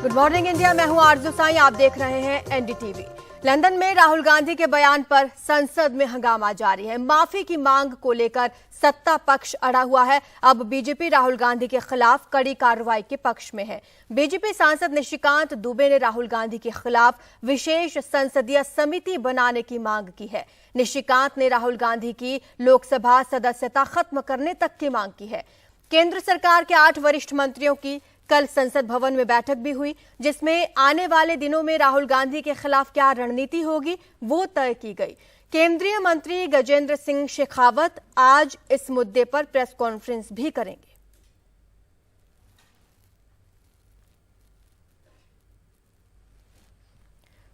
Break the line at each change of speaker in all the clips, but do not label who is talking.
Good morning India, मैं हूं आरजू साई, आप देख रहे हैं एनडीटीवी। लंदन में राहुल गांधी के बयान पर संसद में हंगामा जारी है। माफी की मांग को लेकर सत्ता पक्ष अड़ा हुआ है। अब बीजेपी राहुल गांधी के खिलाफ कड़ी कार्रवाई के पक्ष में है। बीजेपी सांसद निशिकांत दुबे ने राहुल गांधी के खिलाफ विशेष संसदीय समिति बनाने की मांग की है। निशिकांत ने राहुल गांधी की लोकसभा सदस्यता खत्म करने तक की मांग की है। केंद्र सरकार के 8 वरिष्ठ मंत्रियों की कल संसद भवन में बैठक भी हुई, जिसमें आने वाले दिनों में राहुल गांधी के खिलाफ क्या रणनीति होगी वो तय की गई। केंद्रीय मंत्री गजेंद्र सिंह शेखावत आज इस मुद्दे पर प्रेस कॉन्फ्रेंस भी करेंगे।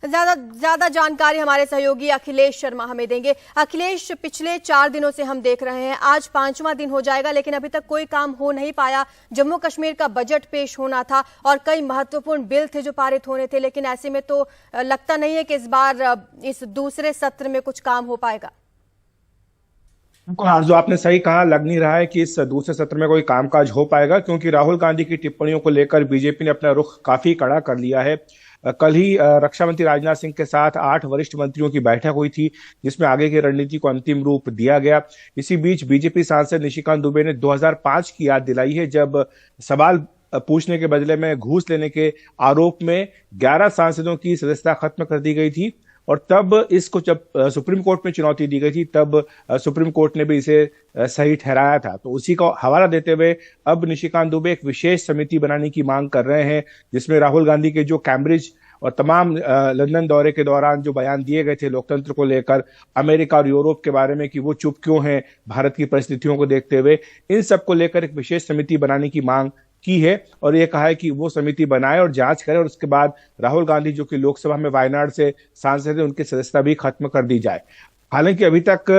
ज्यादा जानकारी हमारे सहयोगी अखिलेश शर्मा हमें देंगे। अखिलेश, पिछले 4 दिनों से हम देख रहे हैं, आज 5वां दिन हो जाएगा, लेकिन अभी तक कोई काम हो नहीं पाया। जम्मू कश्मीर का बजट पेश होना था और कई महत्वपूर्ण बिल थे जो पारित होने थे, लेकिन ऐसे में तो लगता नहीं है कि इस बार इस दूसरे सत्र में कुछ काम हो पाएगा।
हाँ, जो आपने सही कहा, लग नहीं रहा है कि इस दूसरे सत्र में कोई कामकाज हो पाएगा, क्योंकि राहुल गांधी की टिप्पणियों को लेकर बीजेपी ने अपना रुख काफी कड़ा कर लिया है। कल ही रक्षा मंत्री राजनाथ सिंह के साथ 8 वरिष्ठ मंत्रियों की बैठक हुई थी, जिसमें आगे की रणनीति को अंतिम रूप दिया गया। इसी बीच बीजेपी सांसद निशिकांत दुबे ने 2005 की याद दिलाई है, जब सवाल पूछने के बदले में घूस लेने के आरोप में 11 सांसदों की सदस्यता खत्म कर दी गई थी। और तब इसको जब सुप्रीम कोर्ट में चुनौती दी गई थी, तब सुप्रीम कोर्ट ने भी इसे सही ठहराया था। तो उसी का हवाला देते हुए अब निशिकांत दुबे एक विशेष समिति बनाने की मांग कर रहे हैं, जिसमें राहुल गांधी के जो कैम्ब्रिज और तमाम लंदन दौरे के दौरान जो बयान दिए गए थे लोकतंत्र को लेकर, अमेरिका और यूरोप के बारे में कि वो चुप क्यों हैं भारत की परिस्थितियों को देखते हुए, इन सब को लेकर एक विशेष समिति बनाने की मांग की है। और ये कहा है कि वो समिति बनाए और जांच करे, और उसके बाद राहुल गांधी जो कि लोकसभा में वायनाड से सांसद है, उनकी सदस्यता भी खत्म कर दी जाए। हालांकि अभी तक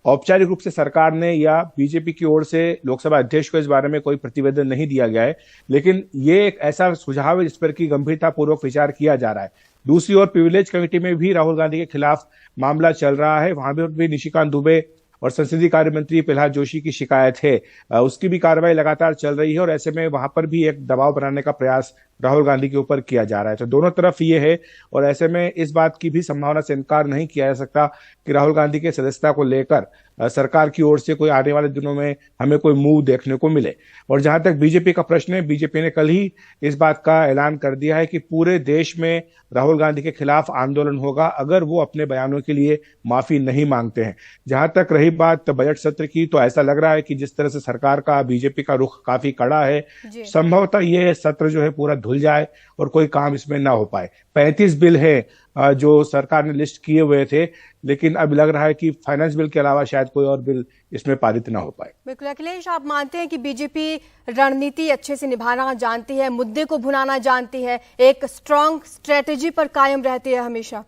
औपचारिक रूप से सरकार ने या बीजेपी की ओर से लोकसभा अध्यक्ष को इस बारे में कोई प्रतिवेदन नहीं दिया गया है, लेकिन ये एक ऐसा सुझाव है जिस पर कि गंभीरतापूर्वक विचार किया जा रहा है। दूसरी ओर प्रिविलेज कमेटी में भी राहुल गांधी के खिलाफ मामला चल रहा है, वहां भी निशिकांत दुबे और संसदीय कार्य मंत्री प्रहलाद जोशी की शिकायत है, उसकी भी कार्रवाई लगातार चल रही है। और ऐसे में वहां पर भी एक दबाव बनाने का प्रयास राहुल गांधी के ऊपर किया जा रहा है। तो दोनों तरफ ये है, और ऐसे में इस बात की भी संभावना से इनकार नहीं किया जा सकता कि राहुल गांधी के सदस्यता को लेकर सरकार की ओर से कोई आने वाले दिनों में हमें कोई मूव देखने को मिले। और जहां तक बीजेपी का प्रश्न है, बीजेपी ने कल ही इस बात का ऐलान कर दिया है कि पूरे देश में राहुल गांधी के खिलाफ आंदोलन होगा अगर वो अपने बयानों के लिए माफी नहीं मांगते हैं। जहां तक रही बात बजट सत्र की, तो ऐसा लग रहा है कि जिस तरह से सरकार का बीजेपी का रुख काफी कड़ा है, संभवतः ये सत्र जो है पूरा धुल जाए और कोई काम इसमें ना हो पाए। 35 बिल है जो सरकार ने लिस्ट किए हुए थे, लेकिन अब लग रहा है कि फाइनेंस बिल के अलावा शायद कोई और बिल इसमें पारित ना हो पाए।
बिल्कुल अखिलेश, आप मानते हैं कि बीजेपी रणनीति अच्छे से निभाना जानती है, मुद्दे को भुनाना जानती है, एक स्ट्रांग स्ट्रेटेजी पर कायम रहती है हमेशा?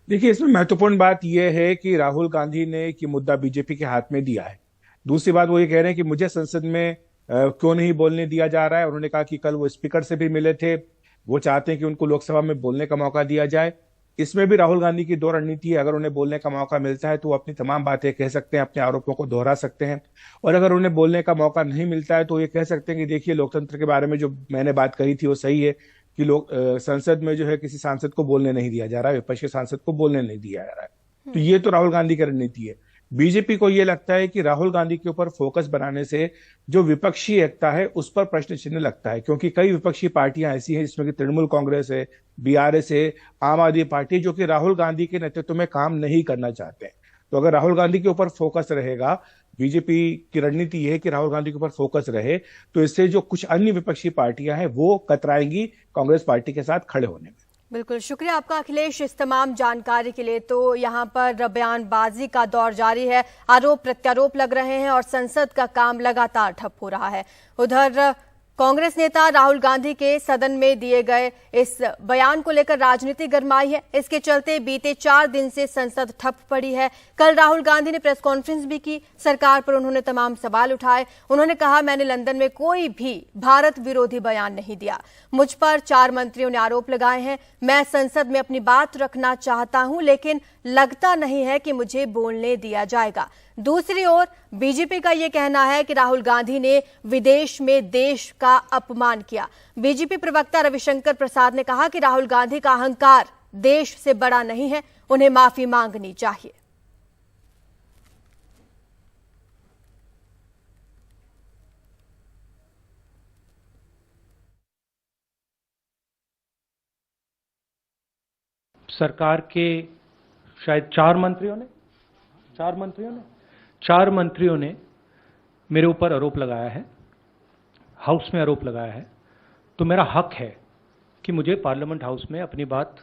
देखिए, इसमें महत्वपूर्ण बात यह है कि राहुल गांधी ने कि मुद्दा बीजेपी के हाथ में दिया है। दूसरी बात वो ये कह रहे हैं कि मुझे संसद में क्यों नहीं बोलने दिया जा रहा है। उन्होंने कहा कि कल वो स्पीकर से भी मिले थे, वो चाहते हैं कि उनको लोकसभा में बोलने का मौका दिया जाए। इसमें भी राहुल गांधी की 2 रणनीति है। अगर उन्हें बोलने का मौका मिलता है तो वो अपनी तमाम बातें कह सकते हैं, अपने आरोपों को दोहरा सकते हैं, और अगर उन्हें बोलने का मौका नहीं मिलता है तो ये कह सकते हैं कि देखिए, लोकतंत्र के बारे में जो मैंने बात कही थी वो सही है कि संसद में जो है किसी सांसद को बोलने नहीं दिया जा रहा है, विपक्ष के सांसद को बोलने नहीं दिया जा रहा है। तो ये तो राहुल गांधी की रणनीति है। बीजेपी को यह लगता है कि राहुल गांधी के ऊपर फोकस बनाने से जो विपक्षी एकता है उस पर प्रश्न चिन्ह लगता है, क्योंकि कई विपक्षी पार्टियां ऐसी हैं जिसमें कि तृणमूल कांग्रेस है, बीआरएस है, आम आदमी पार्टी, जो कि राहुल गांधी के नेतृत्व में काम नहीं करना चाहते हैं। तो अगर राहुल गांधी के ऊपर फोकस रहेगा, बीजेपी की रणनीति यह है कि राहुल गांधी के ऊपर फोकस रहे, तो इससे जो कुछ अन्य विपक्षी पार्टियां हैं वो कतराएंगी कांग्रेस पार्टी के साथ खड़े होने में।
बिल्कुल, शुक्रिया आपका अखिलेश इस तमाम जानकारी के लिए। तो यहाँ पर बयानबाजी का दौर जारी है, आरोप प्रत्यारोप लग रहे हैं और संसद का काम लगातार ठप हो रहा है। उधर कांग्रेस नेता राहुल गांधी के सदन में दिए गए इस बयान को लेकर राजनीति गरमाई है। इसके चलते बीते 4 दिन से संसद ठप पड़ी है। कल राहुल गांधी ने प्रेस कॉन्फ्रेंस भी की, सरकार पर उन्होंने तमाम सवाल उठाए। उन्होंने कहा, मैंने लंदन में कोई भी भारत विरोधी बयान नहीं दिया। मुझ पर 4 मंत्रियों ने आरोप लगाए हैं। मैं संसद में अपनी बात रखना चाहता हूं, लेकिन लगता नहीं है कि मुझे बोलने दिया जाएगा। दूसरी ओर बीजेपी का ये कहना है कि राहुल गांधी ने विदेश में देश का अपमान किया। बीजेपी प्रवक्ता रविशंकर प्रसाद ने कहा कि राहुल गांधी का अहंकार देश से बड़ा नहीं है, उन्हें माफी मांगनी चाहिए।
सरकार के शायद चार मंत्रियों ने मेरे ऊपर आरोप लगाया है, हाउस में आरोप लगाया है, तो मेरा हक है कि मुझे पार्लियामेंट हाउस में अपनी बात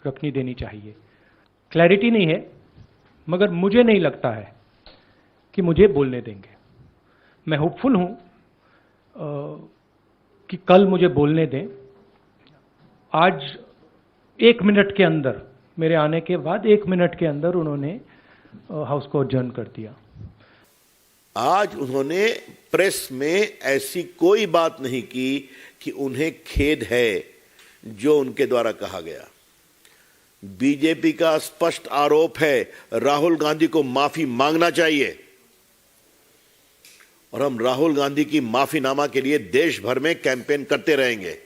रखनी देनी चाहिए। क्लैरिटी नहीं है, मगर मुझे नहीं लगता है कि मुझे बोलने देंगे। मैं होपफुल हूं कि कल मुझे बोलने दें। आज 1 मिनट के अंदर, मेरे आने के बाद 1 मिनट के अंदर उन्होंने हाउस को अडजर्न कर दिया।
आज उन्होंने प्रेस में ऐसी कोई बात नहीं की कि उन्हें खेद है जो उनके द्वारा कहा गया। बीजेपी का स्पष्ट आरोप है, राहुल गांधी को माफी मांगना चाहिए और हम राहुल गांधी की माफीनामा के लिए देश भर में कैंपेन करते रहेंगे।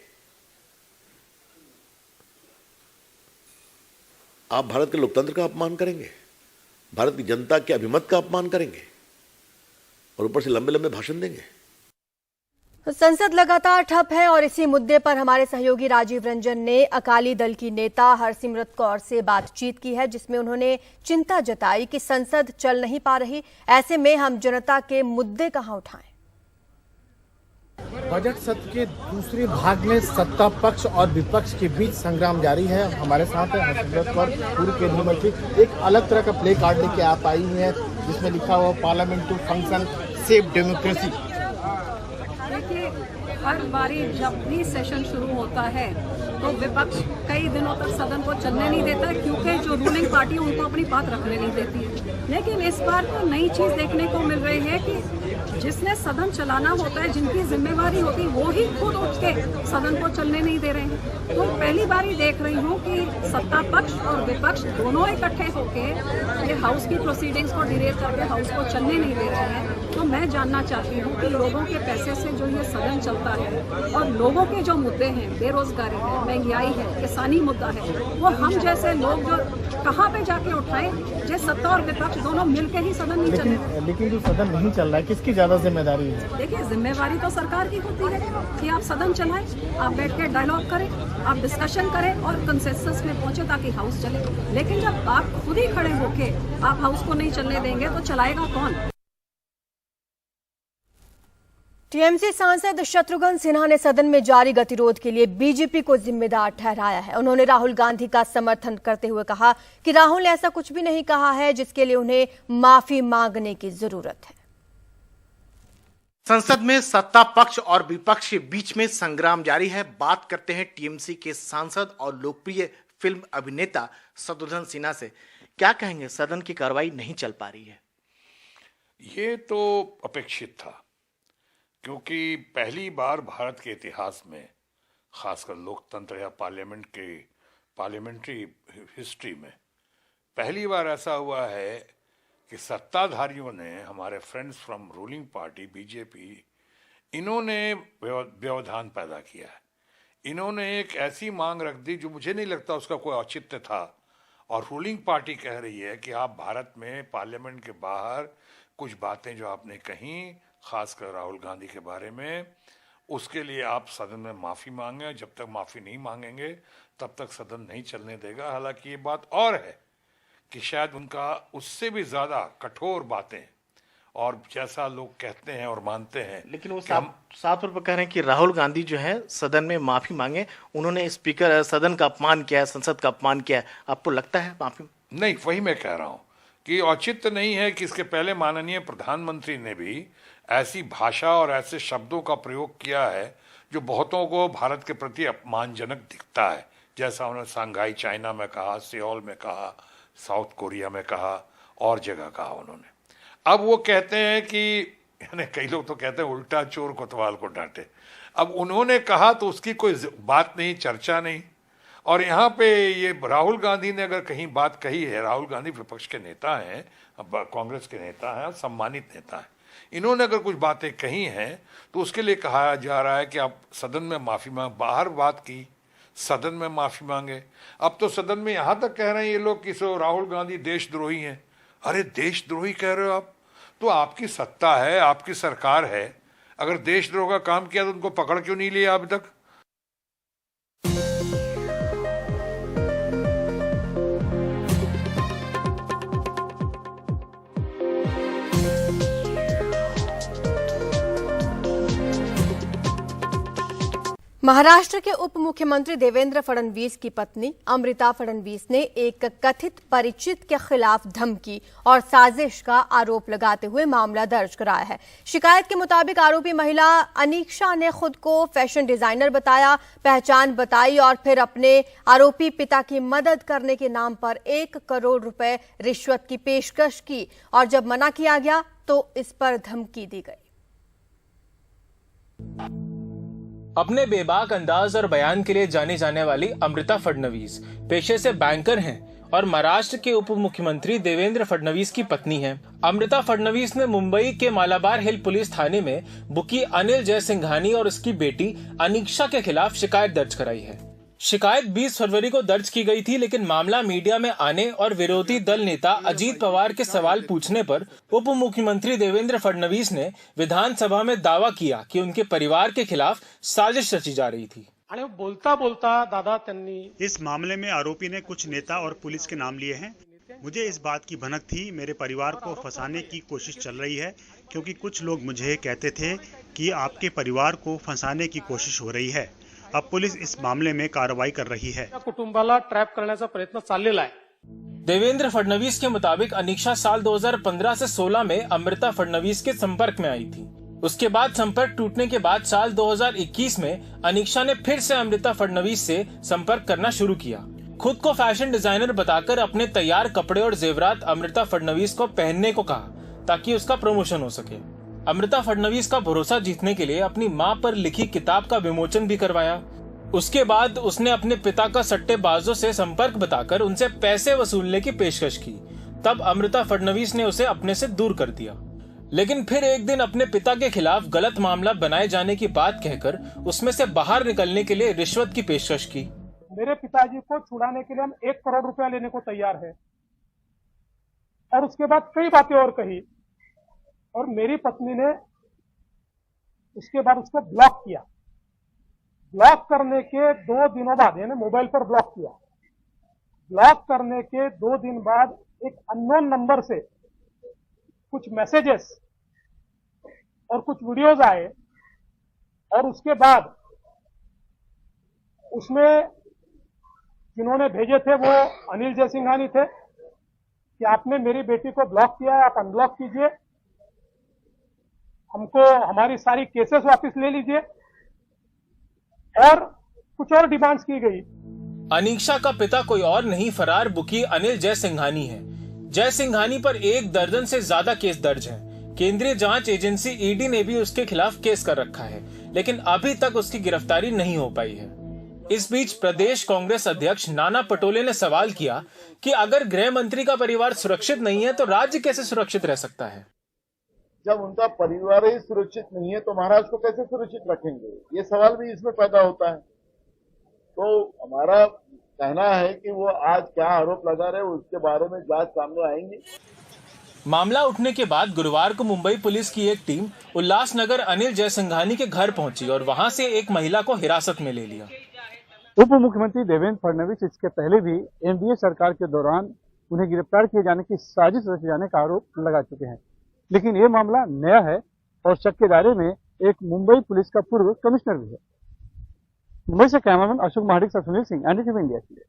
आप भारत के लोकतंत्र का अपमान करेंगे, भारत की जनता के अभिमत का अपमान करेंगे और ऊपर से लंबे लंबे भाषण देंगे।
संसद लगातार ठप है और इसी मुद्दे पर हमारे सहयोगी राजीव रंजन ने अकाली दल की नेता हरसिमरत कौर से बातचीत की है, जिसमें उन्होंने चिंता जताई कि संसद चल नहीं पा रही। ऐसे में हम जनता के मुद्दे कहां उठाएं?
बजट सत्र के दूसरे भाग में सत्ता पक्ष और विपक्ष के बीच संग्राम जारी है। हमारे साथ है हरसिमरत कौर, पूर्व केंद्रीय मंत्री। एक अलग तरह का प्ले कार्ड लेके आप आई हैं जिसमें लिखा हुआ parliament to function save democracy.
देखिए, हर बारी जब भी सेशन शुरू होता है तो विपक्ष कई दिनों तक सदन को चलने नहीं देता, क्योंकि जो रूलिंग पार्टी उनको अपनी बात रखने नहीं देती है। लेकिन इस बार तो नई चीज देखने को मिल रही है कि जिसने सदन चलाना होता है, जिनकी जिम्मेवारी होती है, वो ही खुद उठ के सदन को चलने नहीं दे रहे हैं। तो पहली बारी देख रही हूँ कि सत्ता पक्ष और विपक्ष दोनों इकट्ठे होके ये हाउस की प्रोसीडिंग्स को डिले करके हाउस को चलने नहीं दे रहे हैं। तो मैं जानना चाहती हूँ कि लोगों के पैसे से जो ये सदन चलता है और लोगों के जो मुद्दे हैं, बेरोजगारी है, महंगाई है, किसानी मुद्दा है, वो हम जैसे लोग जो कहाँ पे जाके उठाएं, जो सत्ता और विपक्ष दोनों मिलकर ही सदन नहीं चले।
लेकिन जो सदन नहीं चल रहा है, किसकी ज्यादा जिम्मेदारी है?
देखिए, जिम्मेवारी तो सरकार की होती है कि आप सदन चलाएं, आप बैठ के डायलॉग करें, आप डिस्कशन करें और कंसेंसस में पहुंचे ताकि हाउस चले। लेकिन जब आप खुद ही खड़े होके आप हाउस को नहीं चलने देंगे तो चलाएगा कौन?
टीएमसी सांसद शत्रुघ्न सिन्हा ने सदन में जारी गतिरोध के लिए बीजेपी को जिम्मेदार ठहराया है। उन्होंने राहुल गांधी का समर्थन करते हुए कहा कि राहुल ने ऐसा कुछ भी नहीं कहा है जिसके लिए उन्हें माफी मांगने की जरूरत है।
संसद में सत्ता पक्ष और विपक्ष के बीच में संग्राम जारी है। बात करते हैं टीएमसी के सांसद और लोकप्रिय फिल्म अभिनेता शत्रुघ्न सिन्हा से। क्या कहेंगे, सदन की कार्रवाई नहीं चल पा रही है?
ये तो अपेक्षित था, क्योंकि पहली बार भारत के इतिहास में, खासकर लोकतंत्र या पार्लियामेंट्री हिस्ट्री में पहली बार ऐसा हुआ है कि सत्ताधारियों ने, हमारे friends from ruling party BJP, इन्होंने व्यवधान पैदा किया है। इन्होंने एक ऐसी मांग रख दी जो मुझे नहीं लगता उसका कोई औचित्य था, और रूलिंग पार्टी कह रही है कि आप भारत में पार्लियामेंट के बाहर कुछ बातें जो आपने कहीं, खासकर राहुल गांधी के बारे में, उसके लिए आप सदन में माफी मांगे। जब तक माफी नहीं मांगेंगे तब तक सदन नहीं चलने देगा। हालांकि ये बात और है कि शायद उनका उससे भी ज्यादा कठोर बातें, और जैसा लोग कहते हैं और मानते हैं,
लेकिन वो साफ तौर पर कह रहे हैं कि राहुल गांधी जो है सदन में माफी मांगे, उन्होंने स्पीकर सदन का अपमान किया है, संसद का अपमान किया है। आपको लगता है माफी?
नहीं, वही मैं कह रहा हूं कि औचित्य नहीं है कि इसके पहले माननीय प्रधानमंत्री ने भी ऐसी भाषा और ऐसे शब्दों का प्रयोग किया है जो बहुतों को भारत के प्रति अपमानजनक दिखता है। जैसा उन्होंने शंघाई चाइना में कहा, सियोल में कहा, साउथ कोरिया में कहा और जगह कहा उन्होंने। अब वो कहते हैं कि, यानी कई लोग तो कहते हैं उल्टा चोर कोतवाल को डांटे। अब उन्होंने कहा तो उसकी कोई बात नहीं, चर्चा नहीं, और यहाँ पे ये राहुल गांधी ने अगर कहीं बात कही है, राहुल गांधी विपक्ष के नेता हैं, कांग्रेस के नेता हैं, सम्मानित नेता हैं, इन्होंने अगर कुछ बातें कही हैं तो उसके लिए कहा जा रहा है कि आप सदन में माफी मांग, बाहर बात की, सदन में माफी मांगे। अब तो सदन में यहां तक कह रहे हैं ये लोग कि सो राहुल गांधी देशद्रोही हैं। अरे देशद्रोही कह रहे हो आप, तो आपकी सत्ता है, आपकी सरकार है, अगर देशद्रोह का काम किया तो उनको पकड़ क्यों नहीं लिया अभी तक?
महाराष्ट्र के उप मुख्यमंत्री देवेंद्र फडणवीस की पत्नी अमृता फडणवीस ने एक कथित परिचित के खिलाफ धमकी और साजिश का आरोप लगाते हुए मामला दर्ज कराया है। शिकायत के मुताबिक आरोपी महिला अनीक्षा ने खुद को फैशन डिजाइनर बताया, पहचान बताई और फिर अपने आरोपी पिता की मदद करने के नाम पर 1 करोड़ रुपए रिश्वत की पेशकश की और जब मना किया गया तो इस पर धमकी दी गई।
अपने बेबाक अंदाज और बयान के लिए जानी जाने वाली अमृता फडणवीस पेशे से बैंकर हैं और महाराष्ट्र के उप मुख्यमंत्री देवेंद्र फडणवीस की पत्नी हैं। अमृता फडणवीस ने मुंबई के मालाबार हिल पुलिस थाने में बुकी अनिल जयसिंघानी और उसकी बेटी अनीक्षा के खिलाफ शिकायत दर्ज कराई है। शिकायत 20 फरवरी को दर्ज की गई थी, लेकिन मामला मीडिया में आने और विरोधी दल नेता अजीत पवार के सवाल पूछने पर उप मुख्यमंत्री देवेंद्र फडणवीस ने विधानसभा में दावा किया कि उनके परिवार के खिलाफ साजिश रची जा रही थी।
बोलता बोलता दादा त्यांनी
इस मामले में आरोपी ने कुछ नेता और पुलिस के नाम लिए हैं। मुझे इस बात की भनक थी मेरे परिवार को फंसाने की कोशिश चल रही है, क्योंकि कुछ लोग मुझे कहते थे कि आपके परिवार को फंसाने की कोशिश हो रही है। अब पुलिस इस मामले में कार्रवाई कर रही है।
कुटुंबाला ट्रॅप करण्याचा प्रयत्न चाललेला है।
देवेंद्र फडणवीस के मुताबिक अनीक्षा साल 2015 से 16 में अमृता फडणवीस के संपर्क में आई थी। उसके बाद संपर्क टूटने के बाद साल 2021 में अनीक्षा ने फिर से अमृता फडणवीस से संपर्क करना शुरू किया। खुद को फैशन डिजाइनर बताकर अपने तैयार कपड़े और जेवरात अमृता फडणवीस को पहनने को कहा ताकि उसका प्रमोशन हो सके। अमृता फडणवीस का भरोसा जीतने के लिए अपनी मां पर लिखी किताब का विमोचन भी करवाया। उसके बाद उसने अपने पिता का सट्टेबाजों से संपर्क बताकर उनसे पैसे वसूलने की पेशकश की। तब अमृता फडणवीस ने उसे अपने से दूर कर दिया, लेकिन फिर एक दिन अपने पिता के खिलाफ गलत मामला बनाए जाने की बात कहकर उसमें से बाहर निकलने के लिए रिश्वत की पेशकश की।
मेरे पिताजी को छुड़ाने के लिए हम 1 करोड़ रुपया लेने को तैयार है और उसके बाद कई बातें और कही और मेरी पत्नी ने उसके बाद उसको ब्लॉक किया। ब्लॉक करने के 2 दिनों बाद, यानी मोबाइल पर ब्लॉक किया। ब्लॉक करने के 2 दिन बाद एक अननोन नंबर से कुछ मैसेजेस और कुछ वीडियोस आए और उसके बाद उसमें जिन्होंने भेजे थे वो अनिल जयसिंघानी थे कि आपने मेरी बेटी को ब्लॉक किया है, आप अनब्लॉक कीजिए, हमको हमारी सारी केसेस वापस ले लीजिए और कुछ और डिमांड्स की गई।
अनीक्षा का पिता कोई और नहीं, फरार बुकी अनिल जयसिंघानी है। जयसिंघानी पर 1 दर्जन से ज्यादा केस दर्ज हैं। केंद्रीय जांच एजेंसी ईडी ने भी उसके खिलाफ केस कर रखा है, लेकिन अभी तक उसकी गिरफ्तारी नहीं हो पाई है। इस बीच प्रदेश कांग्रेस अध्यक्ष नाना पटोले ने सवाल किया कि अगर गृह मंत्री का परिवार सुरक्षित नहीं है तो राज्य कैसे सुरक्षित रह सकता है।
जब उनका परिवार ही सुरक्षित नहीं है तो महाराष्ट्र को कैसे सुरक्षित रखेंगे, ये सवाल भी इसमें पैदा होता है। तो हमारा कहना है कि वो आज क्या आरोप लगा रहे हैं उसके बारे में जांच सामने आएंगी।
मामला उठने के बाद गुरुवार को मुंबई पुलिस की एक टीम उल्लासनगर अनिल जयसिंघानी के घर पहुंची और वहां से एक महिला को हिरासत में ले लिया।
उप मुख्यमंत्री देवेंद्र फडणवीस इसके पहले भी एनडीए सरकार के दौरान उन्हें गिरफ्तार किए जाने की साजिश रचे जाने का आरोप लगा चुके हैं, लेकिन ये मामला नया है और शक के दायरे में एक मुंबई पुलिस का पूर्व कमिश्नर भी है। मुंबई से कैमरामैन अशोक महाडिक से सुनील सिंह, एनडीटीवी इंडिया के लिए।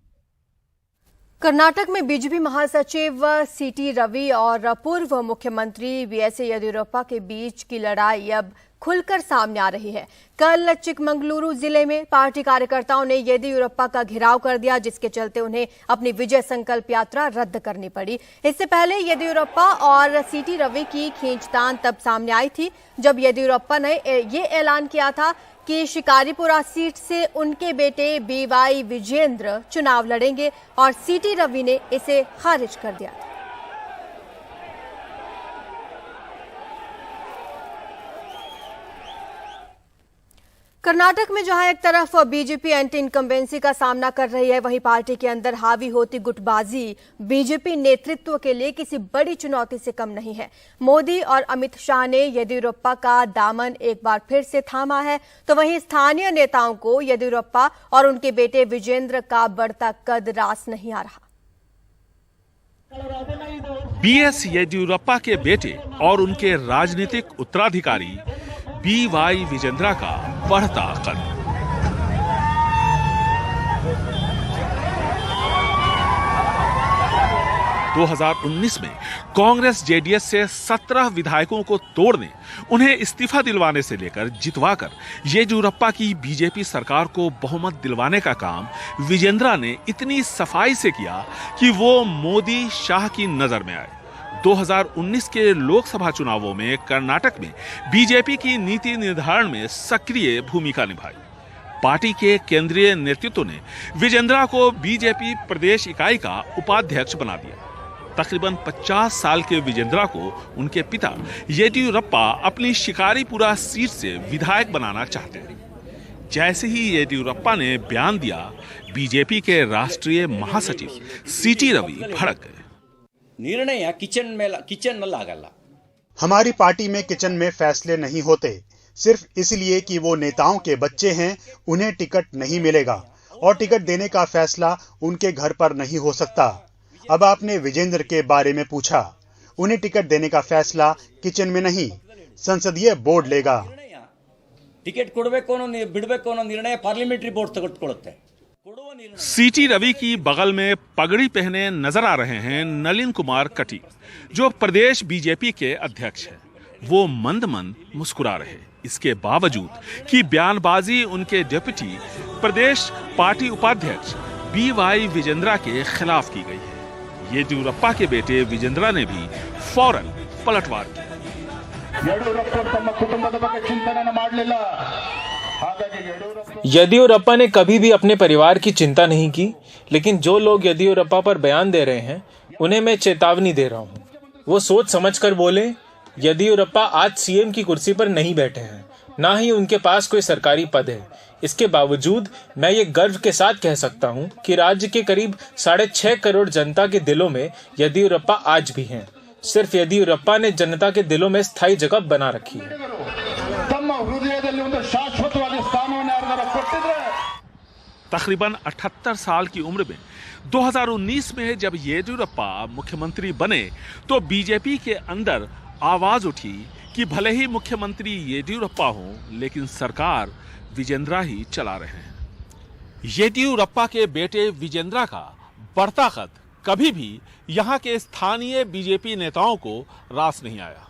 कर्नाटक में बीजेपी महासचिव सीटी रवि और पूर्व मुख्यमंत्री बीएस येदियुरप्पा के बीच की लड़ाई अब खुलकर सामने आ रही है। कल चिकमंगलुरु जिले में पार्टी कार्यकर्ताओं ने येदियुरप्पा का घेराव कर दिया, जिसके चलते उन्हें अपनी विजय संकल्प यात्रा रद्द करनी पड़ी। इससे पहले येदियुरप्पा और सीटी रवि की खींचतान तब सामने आई थी जब येदियुरप्पा ने ये ऐलान किया था की शिकारीपुरा सीट से उनके बेटे बीवाई विजेंद्र चुनाव लड़ेंगे और सीटी रवि ने इसे खारिज कर दिया। कर्नाटक में जहां एक तरफ बीजेपी एंटी इनकम्बेंसी का सामना कर रही है, वहीं पार्टी के अंदर हावी होती गुटबाजी बीजेपी नेतृत्व के लिए किसी बड़ी चुनौती से कम नहीं है। मोदी और अमित शाह ने येदियुरप्पा का दामन एक बार फिर से थामा है, तो वहीं स्थानीय नेताओं को येदियुरप्पा और उनके बेटे विजेंद्र का बढ़ता कद रास नहीं आ रहा।
बीएस येदियुरप्पा के बेटे और उनके राजनीतिक उत्तराधिकारी बीवाई विजेंद्रा का बढ़ता कद। दो 2019 में कांग्रेस जेडीएस से 17 विधायकों को तोड़ने, उन्हें इस्तीफा दिलवाने से लेकर जितवाकर येदियुरप्पा की बीजेपी सरकार को बहुमत दिलवाने का काम विजेंद्रा ने इतनी सफाई से किया कि वो मोदी शाह की नजर में आए। 2019 के लोकसभा चुनावों में कर्नाटक में बीजेपी की नीति निर्धारण में सक्रिय भूमिका निभाई। पार्टी के केंद्रीय नेतृत्व ने विजेंद्रा को बीजेपी प्रदेश इकाई का उपाध्यक्ष बना दिया। तकरीबन 50 साल के विजेंद्रा को उनके पिता येदियुरप्पा अपनी शिकारीपुरा सीट से विधायक बनाना चाहते हैं। जैसे ही येदियुरप्पा ने बयान दिया, बीजेपी के राष्ट्रीय महासचिव सीटी रवि भड़क गए।
निर्णय किचन लागला।
हमारी पार्टी में किचन में फैसले नहीं होते, सिर्फ इसलिए कि वो नेताओं के बच्चे हैं, उन्हें टिकट नहीं मिलेगा और टिकट देने का फैसला उनके घर पर नहीं हो सकता। अब आपने विजेंद्र के बारे में पूछा, उन्हें टिकट देने का फैसला किचन में नहीं, संसदीय बोर्ड लेगा।
टिकट कोडबेको अन्नो बिडबेको अन्नो निर्णय पार्लियामेंट्री बोर्ड तगొట్టుಕೊಳ್ಳುತ್ತೆ।
सीटी रवि की बगल में पगड़ी पहने नजर आ रहे हैं नलिन कुमार कटील, जो प्रदेश बीजेपी के अध्यक्ष हैं। वो मंद मंद मुस्कुरा रहे, इसके बावजूद कि बयानबाजी उनके डिप्टी प्रदेश पार्टी उपाध्यक्ष बीवाई विजेंद्रा के खिलाफ की गई है। येदियुरप्पा के बेटे विजेंद्रा ने भी फौरन पलटवार किया।
येदियुरप्पा ने कभी भी अपने परिवार की चिंता नहीं की, लेकिन जो लोग येदियुरप्पा पर बयान दे रहे हैं उन्हें मैं चेतावनी दे रहा हूं। वो सोच समझकर बोले। येदियुरप्पा आज सीएम की कुर्सी पर नहीं बैठे हैं, ना ही उनके पास कोई सरकारी पद है। इसके बावजूद मैं ये गर्व के साथ कह सकता हूं कि राज्य के करीब 6.5 करोड़ जनता के दिलों में येदियुरप्पा आज भी हैं। सिर्फ येदियुरप्पा ने जनता के दिलों में स्थायी जगह बना रखी है।
तकरीबन 78 साल की उम्र में 2019 में जब येदियुरप्पा मुख्यमंत्री बने, तो बीजेपी के अंदर आवाज उठी कि भले ही मुख्यमंत्री येदियुरप्पा हों, लेकिन सरकार विजेंद्रा ही चला रहे हैं। येदियुरप्पा के बेटे विजेंद्रा का बढ़ता कद कभी भी यहाँ के स्थानीय बीजेपी नेताओं को रास नहीं आया।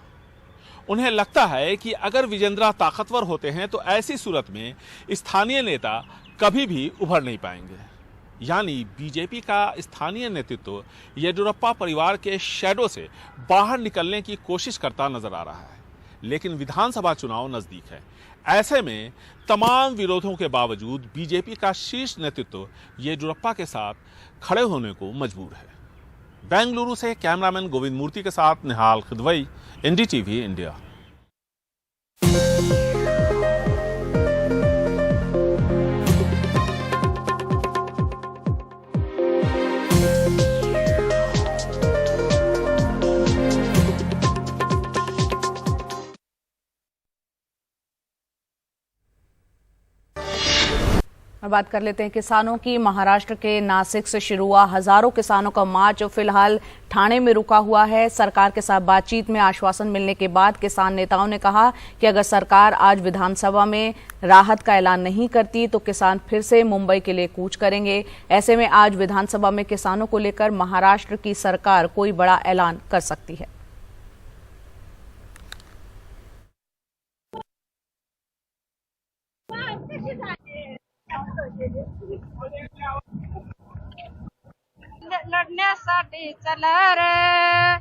उन्हें लगता है कि अगर विजेंद्रा ताकतवर होते हैं तो ऐसी सूरत में स्थानीय नेता कभी भी उभर नहीं पाएंगे। यानी बीजेपी का स्थानीय नेतृत्व येदियुरप्पा परिवार के शैडो से बाहर निकलने की कोशिश करता नजर आ रहा है। लेकिन विधानसभा चुनाव नजदीक है, ऐसे में तमाम विरोधों के बावजूद बीजेपी का शीर्ष नेतृत्व येदियुरप्पा के साथ खड़े होने को मजबूर है। बेंगलुरु से कैमरामैन गोविंद मूर्ति के साथ निहाल खिदवई, एनडीटीवी इंडिया।
और बात कर लेते हैं किसानों की। महाराष्ट्र के नासिक से शुरू हुआ हजारों किसानों का मार्च फिलहाल ठाणे में रुका हुआ है। सरकार के साथ बातचीत में आश्वासन मिलने के बाद किसान नेताओं ने कहा कि अगर सरकार आज विधानसभा में राहत का ऐलान नहीं करती तो किसान फिर से मुंबई के लिए कूच करेंगे। ऐसे में आज विधानसभा में किसानों को लेकर महाराष्ट्र की सरकार कोई बड़ा ऐलान कर सकती है।
लढण्यासाठी चला रे,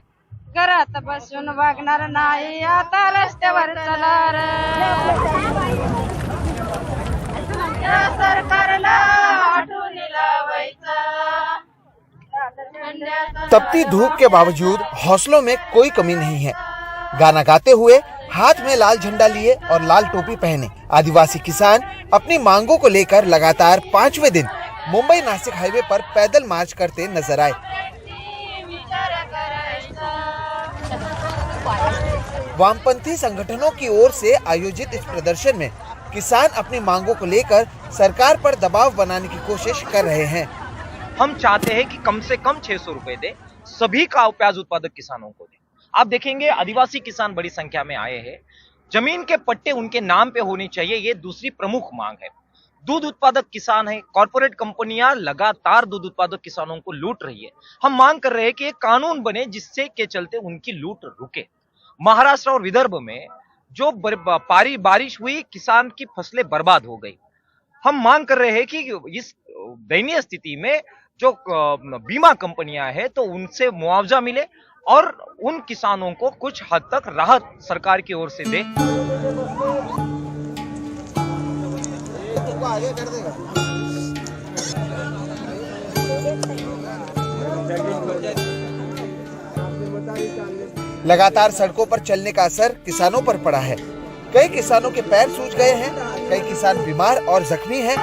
घरात बसून वागणार नाही, आता रस्त्यावर चला रे। या सरकारला आठवण लावायचा.
तपती धूप के बावजूद हौसलों में कोई कमी नहीं है। गाना गाते हुए हाथ में लाल झंडा लिए और लाल टोपी पहने आदिवासी किसान अपनी मांगों को लेकर लगातार 5वें दिन मुंबई नासिक हाईवे पर पैदल मार्च करते नजर आए। वामपंथी संगठनों की ओर से आयोजित इस प्रदर्शन में किसान अपनी मांगों को लेकर सरकार पर दबाव बनाने की कोशिश कर रहे हैं।
हम चाहते हैं कि कम से कम 600 रुपए दे, सभी का प्याज उत्पादक किसानों को दे। आप देखेंगे आदिवासी किसान बड़ी संख्या में आए हैं, जमीन के पट्टे उनके नाम पे होने चाहिए, ये दूसरी प्रमुख मांग है। दूध उत्पादक किसान है, कॉर्पोरेट कंपनियां लगातार दूध उत्पादक किसानों को लूट रही है। हम मांग कर रहे हैं कि एक कानून बने जिससे के चलते उनकी लूट रुके। महाराष्ट्र और विदर्भ में जो बारिश हुई, किसान की फसलें बर्बाद हो गई। हम मांग कर रहे हैं कि इस दयनीय स्थिति में जो बीमा कंपनियां हैं तो उनसे मुआवजा मिले और उन किसानों को कुछ हद तक राहत सरकार की ओर से दे।
लगातार सड़कों पर चलने का असर किसानों पर पड़ा है। कई किसानों के पैर सूज गए हैं, कई किसान बीमार और जख्मी हैं।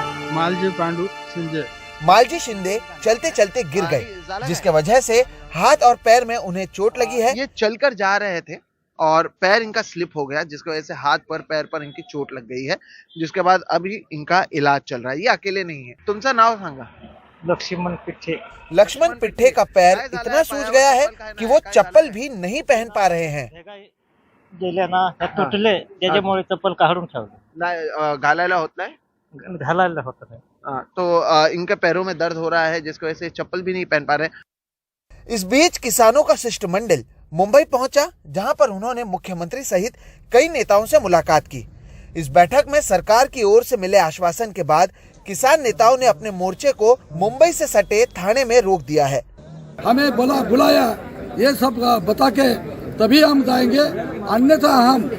मालजी शिंदे चलते चलते गिर गए, जिसके वजह से हाथ और पैर में उन्हें चोट लगी है।
ये चलकर जा रहे थे और पैर इनका स्लिप हो गया, जिसकी वजह से हाथ पर पैर पर इनकी चोट लग गई है, जिसके बाद अभी इनका इलाज चल रहा है। ये अकेले नहीं है। तुमचा नाव सांगा?
लक्ष्मण पिट्ठे।
लक्ष्मण पिट्ठे का पैर इतना सूज गया है कि वो चप्पल भी नहीं पहन पा रहे हैं।
तुटले त्याच्यामुळे चप्पल काढून ठेवली.
नाही घालायला होत नाही.
घालायला होत नाही.
तो इनके पैरों में दर्द हो रहा है, जिसकी वजह से चप्पल भी नहीं पहन पा रहे।
इस बीच किसानों का शिष्टमंडल मुंबई पहुंचा, जहां पर उन्होंने मुख्यमंत्री सहित कई नेताओं से मुलाकात की। इस बैठक में सरकार की ओर से मिले आश्वासन के बाद किसान नेताओं ने अपने मोर्चे को मुंबई से सटे थाने में रोक दिया है।
हमें बुलाया, ये सब बता के तभी हम जाएंगे, अन्यथा हम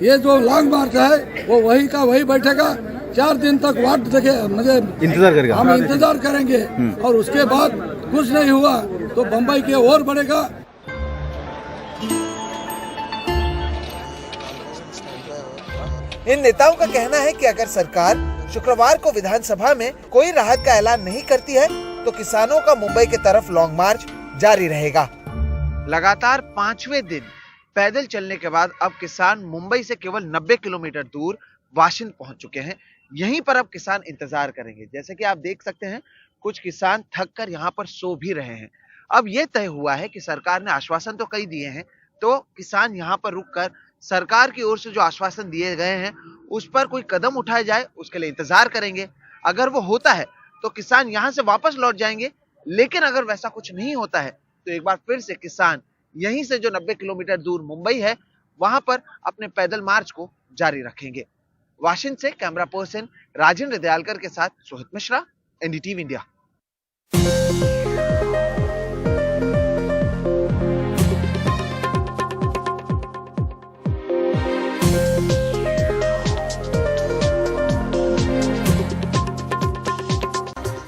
ये जो लॉन्ग मार्च है वो वही का वही बैठेगा। 4 दिन तक वाट देखे मुझे इंतजार करेगा, हम इंतजार करेंगे और उसके बाद कुछ नहीं हुआ तो बम्बई के और बढ़ेगा।
इन नेताओं का कहना है कि अगर सरकार शुक्रवार को विधानसभा में कोई राहत का ऐलान नहीं करती है तो किसानों का मुंबई की तरफ लॉन्ग मार्च जारी रहेगा।
लगातार 5वें दिन पैदल चलने के बाद अब किसान मुंबई से केवल 90 किलोमीटर दूर वाशिंद पहुंच चुके हैं। यहीं पर अब किसान इंतजार करेंगे। जैसे कि आप देख सकते हैं, कुछ किसान थक कर यहाँ पर सो भी रहे हैं। अब यह तय हुआ है कि सरकार ने आश्वासन तो कई दिए हैं, तो किसान यहाँ पर रुककर सरकार की ओर से जो आश्वासन दिए गए हैं उस पर कोई कदम उठाया जाए, उसके लिए इंतजार करेंगे। अगर वो होता है तो किसान यहाँ से वापस लौट जाएंगे, लेकिन अगर वैसा कुछ नहीं होता है तो एक बार फिर से किसान यहीं से जो 90 किलोमीटर दूर मुंबई है वहां पर अपने पैदल मार्च को जारी रखेंगे। वाशिंगटन से कैमरा पर्सन राजेंद्र दयालकर के साथ सोहित मिश्रा, एनडीटीवी इंडिया।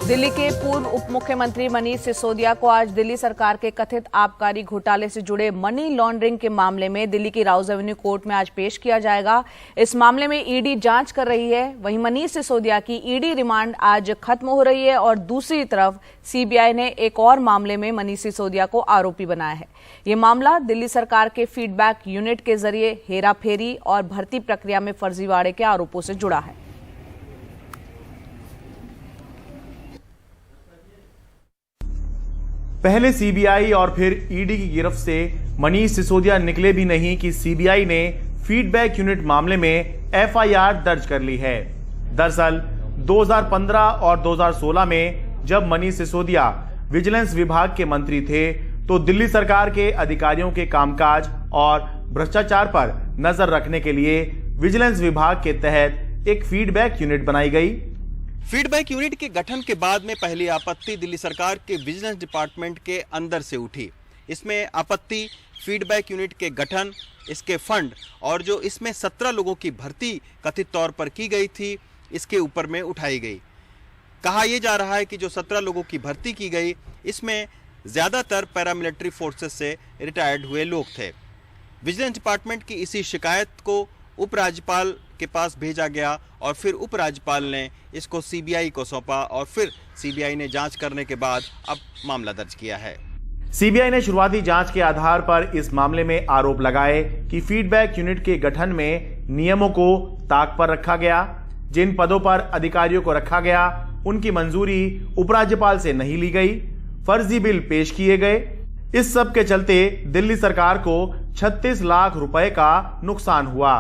दिल्ली के पूर्व उप मुख्यमंत्री मनीष सिसोदिया को आज दिल्ली सरकार के कथित आबकारी घोटाले से जुड़े मनी लॉन्ड्रिंग के मामले में दिल्ली की राउज एवेन्यू कोर्ट में आज पेश किया जाएगा। इस मामले में ईडी जांच कर रही है। वहीं मनीष सिसोदिया की ईडी रिमांड आज खत्म हो रही है और दूसरी तरफ सीबीआई ने एक और मामले में मनीष सिसोदिया को आरोपी बनाया है। ये मामला दिल्ली सरकार के फीडबैक यूनिट के जरिए हेराफेरी और भर्ती प्रक्रिया में फर्जीवाड़े के आरोपों से जुड़ा है।
पहले सीबीआई और फिर ईडी की गिरफ्त से मनीष सिसोदिया निकले भी नहीं कि सीबीआई ने फीडबैक यूनिट मामले में एफआईआर दर्ज कर ली है। दरअसल 2015 और 2016 में जब मनीष सिसोदिया विजिलेंस विभाग के मंत्री थे तो दिल्ली सरकार के अधिकारियों के कामकाज और भ्रष्टाचार पर नजर रखने के लिए विजिलेंस विभाग के तहत एक फीडबैक यूनिट बनाई गई।
फीडबैक यूनिट के गठन के बाद में पहली आपत्ति दिल्ली सरकार के विजिलेंस डिपार्टमेंट के अंदर से उठी। इसमें आपत्ति फीडबैक यूनिट के गठन, इसके फंड और जो इसमें 17 लोगों की भर्ती कथित तौर पर की गई थी, इसके ऊपर में उठाई गई। कहा यह जा रहा है कि जो 17 लोगों की भर्ती की गई, इसमें ज़्यादातर पैरामिलिट्री फोर्सेस से रिटायर्ड हुए लोग थे। विजिलेंस डिपार्टमेंट की इसी शिकायत को उपराज्यपाल के पास भेजा गया और फिर उपराज्यपाल ने इसको सीबीआई को सौंपा और फिर सीबीआई ने जांच करने के बाद अब मामला दर्ज किया है।
सीबीआई ने शुरुआती जांच के आधार पर इस मामले में आरोप लगाए कि फीडबैक यूनिट के गठन में नियमों को ताक पर रखा गया। जिन पदों पर अधिकारियों को रखा गया उनकी मंजूरी उपराज्यपाल से नहीं ली गई, फर्जी बिल पेश किए गए। इस सब के चलते दिल्ली सरकार को 36 लाख रुपए का नुकसान हुआ।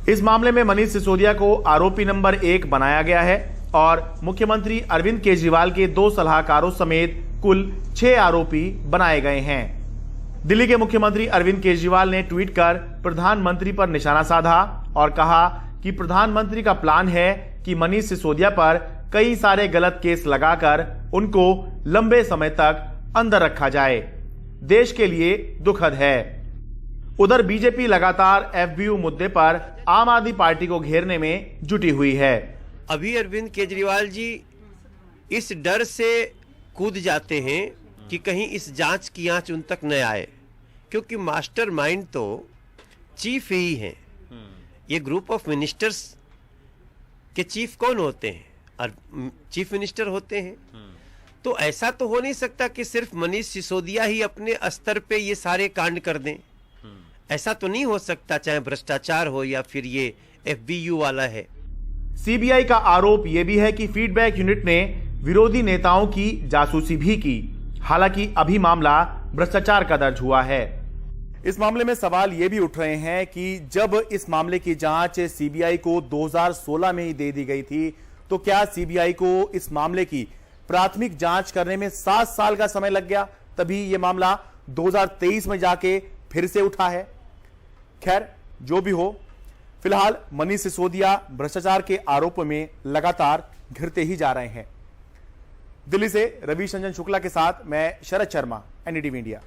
इस मामले में मनीष सिसोदिया को आरोपी नंबर 1 बनाया गया है और मुख्यमंत्री अरविंद केजरीवाल के 2 सलाहकारों समेत कुल 6 आरोपी बनाए गए हैं। दिल्ली के मुख्यमंत्री अरविंद केजरीवाल ने ट्वीट कर प्रधानमंत्री पर निशाना साधा और कहा कि प्रधानमंत्री का प्लान है कि मनीष सिसोदिया पर कई सारे गलत केस लगाकर उनको लंबे समय तक अंदर रखा जाए। देश के लिए दुखद है। उधर बीजेपी लगातार एफबीयू मुद्दे पर आम आदमी पार्टी को घेरने में जुटी हुई है।
अभी अरविंद केजरीवाल जी इस डर से कूद जाते हैं कि कहीं इस जांच की आंच उन तक न आए, क्योंकि मास्टरमाइंड तो चीफ ही हैं। ये ग्रुप ऑफ मिनिस्टर्स के चीफ कौन होते हैं? और चीफ मिनिस्टर होते हैं। तो ऐसा तो हो नहीं सकता कि सिर्फ मनीष सिसोदिया ही अपने स्तर पे ये सारे कांड कर दें। ऐसा तो नहीं हो सकता, चाहे भ्रष्टाचार हो या फिर ये एफबीयू वाला है।
सीबीआई का आरोप यह भी है कि फीडबैक यूनिट ने विरोधी नेताओं की जासूसी भी की। हालांकि अभी मामला भ्रष्टाचार का दर्ज हुआ है। इस मामले में सवाल ये भी उठ रहे हैं कि जब इस मामले की जांच सीबीआई को 2016 में ही दे दी गई थी, तो क्या सीबीआई को इस मामले की प्राथमिक जांच करने में 7 साल का समय लग गया, तभी यह मामला 2023 में जाके फिर से उठा है। खैर, जो भी हो, फिलहाल मनीष सिसोदिया भ्रष्टाचार के आरोपों में लगातार घिरते ही जा रहे हैं। दिल्ली से रवि शंजन शुक्ला के साथ मैं शरद शर्मा, एनडीटीवी इंडिया।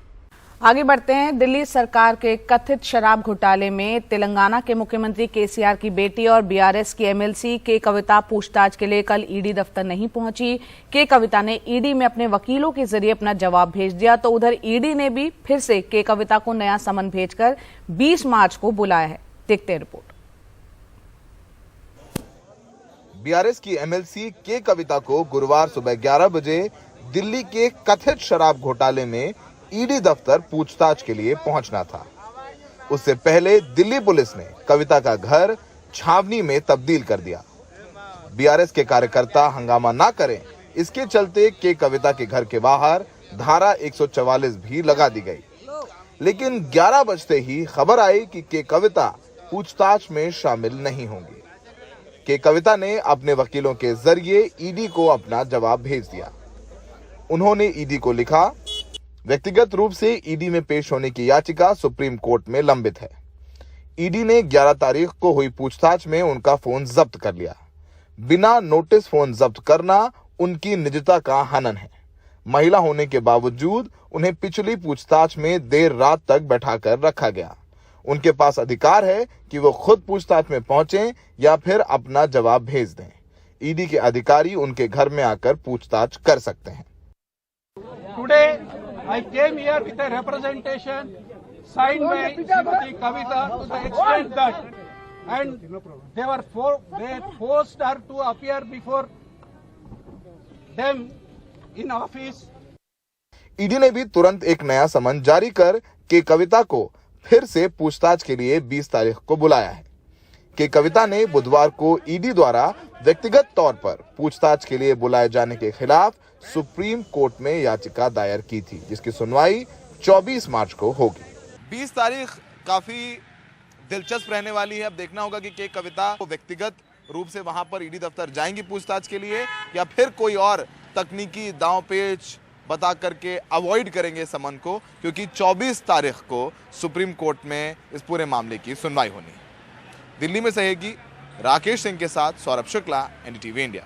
आगे बढ़ते हैं। दिल्ली सरकार के कथित शराब घोटाले में तेलंगाना के मुख्यमंत्री केसीआर की बेटी और बीआरएस की एमएलसी के कविता पूछताछ के लिए कल ईडी दफ्तर नहीं पहुंची। के कविता ने ईडी में अपने वकीलों के जरिए अपना जवाब भेज दिया, तो उधर ईडी ने भी फिर से के कविता को नया समन भेजकर 20 मार्च को बुलाया है। देखते हैं रिपोर्ट।
बीआरएस की एमएलसी के कविता को गुरुवार सुबह 11 बजे दिल्ली के कथित शराब घोटाले में ईडी दफ्तर पूछताछ के लिए पहुंचना था। उससे पहले दिल्ली पुलिस ने कविता का घर छावनी में तब्दील कर दिया। बीआरएस के कार्यकर्ता हंगामा ना करें, इसके चलते के कविता के घर के बाहर धारा 144 भी लगा दी गई। लेकिन 11 बजते ही खबर आई कि के कविता पूछताछ में शामिल नहीं होंगे। के कविता ने अपने वकीलों के जरिए ईडी को अपना जवाब भेज दिया। उन्होंने ईडी को लिखा, व्यक्तिगत रूप से ईडी में पेश होने की याचिका सुप्रीम कोर्ट में लंबित है। ईडी ने 11 तारीख को हुई पूछताछ में उनका फोन जब्त कर लिया। बिना नोटिस फोन जब्त करना उनकी निजता का हनन है। महिला होने के बावजूद उन्हें पिछली पूछताछ में देर रात तक बैठाकर रखा गया। उनके पास अधिकार है कि वो खुद पूछताछ में पहुंचे या फिर अपना जवाब भेज दें। ईडी के अधिकारी उनके घर में आकर पूछताछ कर सकते हैं।
Today I came here with a representation signed by Srimati Kavita to the extent that, and they forced her to appear before them in office.
ED ने भी तुरंत एक नया समन जारी कर के कविता को फिर से पूछताछ के लिए 20 तारीख को बुलाया है। के कविता ने बुधवार को ईडी द्वारा व्यक्तिगत तौर पर पूछताछ के लिए बुलाए जाने के खिलाफ सुप्रीम कोर्ट में याचिका दायर की थी, जिसकी सुनवाई 24 मार्च को होगी।
20 तारीख काफी दिलचस्प रहने वाली है। अब देखना होगा कि के कविता को व्यक्तिगत रूप से वहां पर ईडी दफ्तर जाएंगी पूछताछ के लिए या फिर कोई और तकनीकी दांव पेच बता करके अवॉइड करेंगे समन को, क्योंकि 24 तारीख को सुप्रीम कोर्ट में इस पूरे मामले की सुनवाई होनी है। दिल्ली में सहयोगी राकेश सिंह के साथ सौरभ शुक्ला, एनडीटीवी इंडिया।